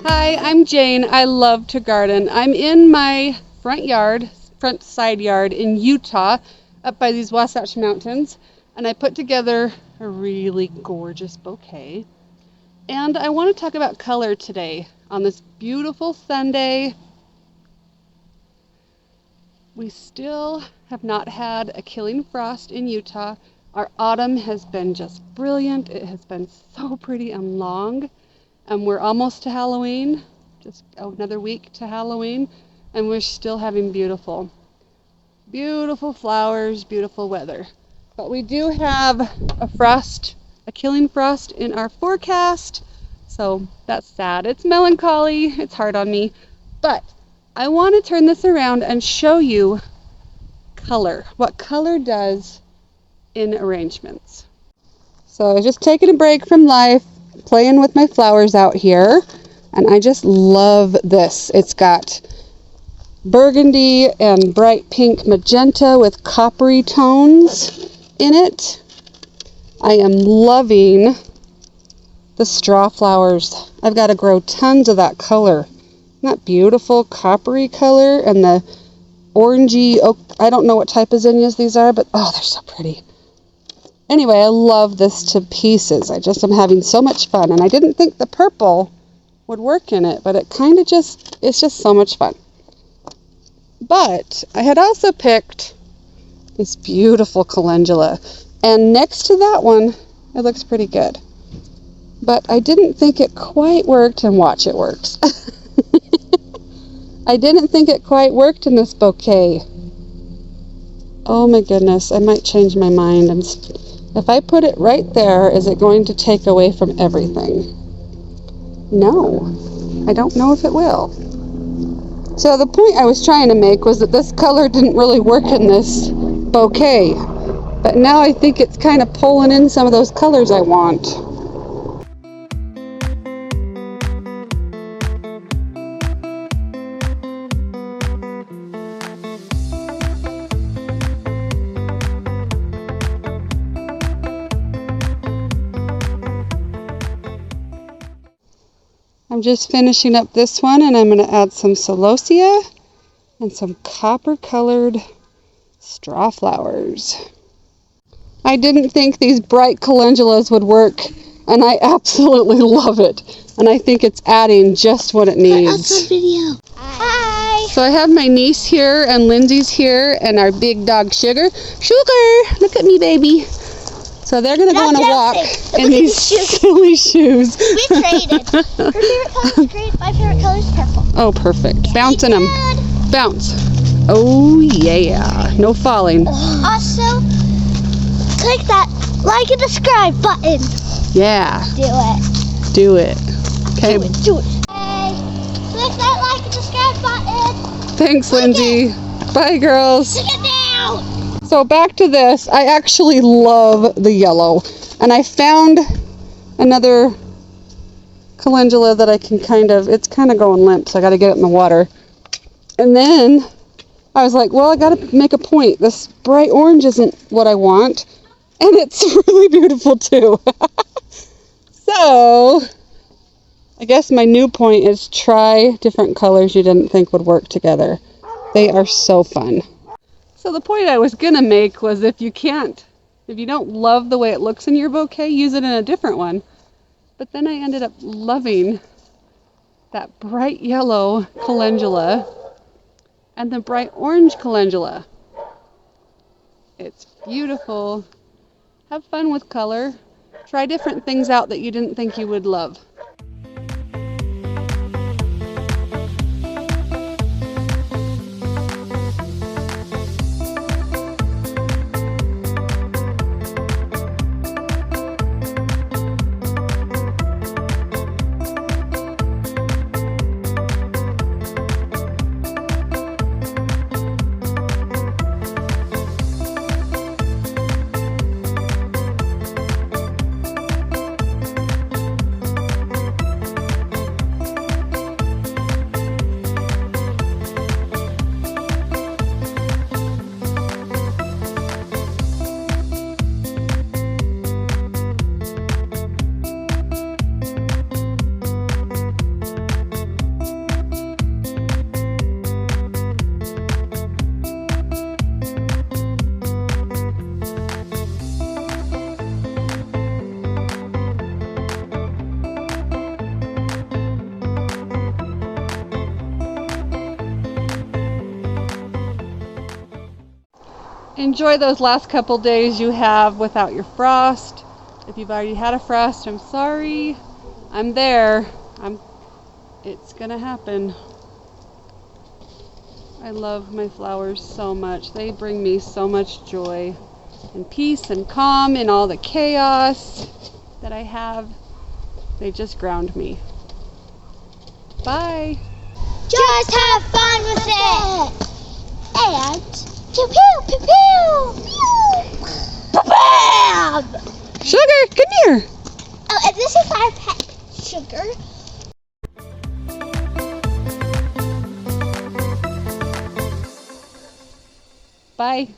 Hi, I'm Jane. I love to garden. I'm in my front side yard in Utah, up by these Wasatch Mountains, and I put together a really gorgeous bouquet. And I want to talk about color today on this beautiful Sunday. We still have not had a killing frost in Utah. Our autumn has been just brilliant. It has been so pretty and long. And we're almost to Halloween, just another week to Halloween, and we're still having beautiful flowers, beautiful weather. But we do have a killing frost in our forecast, so that's sad. It's melancholy, it's hard on me, but I want to turn this around and show you color, what color does in arrangements. So I was just taking a break from life, playing with my flowers out here, and I just love this. It's got burgundy and bright pink magenta with coppery tones in it. I am loving the straw flowers. I've got to grow tons of that color. Isn't that beautiful coppery color? And the orangey, I don't know what type of zinnias these are, but oh, they're so pretty. Anyway, I love this to pieces. I'm having so much fun. And I didn't think the purple would work in it, but it's just so much fun. But I had also picked this beautiful calendula. And next to that one, it looks pretty good. But I didn't think it quite worked, and watch, it works. I didn't think it quite worked in this bouquet. Oh my goodness, I might change my mind. If I put it right there, is it going to take away from everything? No, I don't know if it will. So the point I was trying to make was that this color didn't really work in this bouquet. But now I think it's kind of pulling in some of those colors I want. I'm just finishing up this one, and I'm going to add some celosia and some copper colored straw flowers. I didn't think these bright calendulas would work, and I absolutely love it. And I think it's adding just what it needs. Video. Hi! So I have my niece here, and Lindsay's here, and our big dog Sugar. Sugar! Look at me, baby. So they're going to go on a walk in these silly shoes. We traded. Her favorite color is green. My favorite color is purple. Oh, perfect. Bouncing them. Bounce. Oh, yeah. No falling. Also, click that like and subscribe button. Yeah. Do it. Do it. Okay. Do it. Hey, click that like and subscribe button. Thanks, Lindsay. Bye, girls. Click it now. So back to this. I actually love the yellow. And I found another calendula that I can it's kind of going limp, so I got to get it in the water. And then I was like, well, I got to make a point. This bright orange isn't what I want. And it's really beautiful too. So I guess my new point is try different colors you didn't think would work together. They are so fun. So the point I was going to make was if you don't love the way it looks in your bouquet, use it in a different one. But then I ended up loving that bright yellow calendula and the bright orange calendula. It's beautiful. Have fun with color. Try different things out that you didn't think you would love. enjoy those last couple days you have without your frost. If you've already had a frost, I'm sorry. I'm there. It's gonna happen. I love my flowers so much. They bring me so much joy and peace and calm in all the chaos that I have. They just ground me. Bye. Just have fun with it. And pew pew pew pew. Pew. Bam! Sugar, come here. Oh, and this is our pet, Sugar. Bye.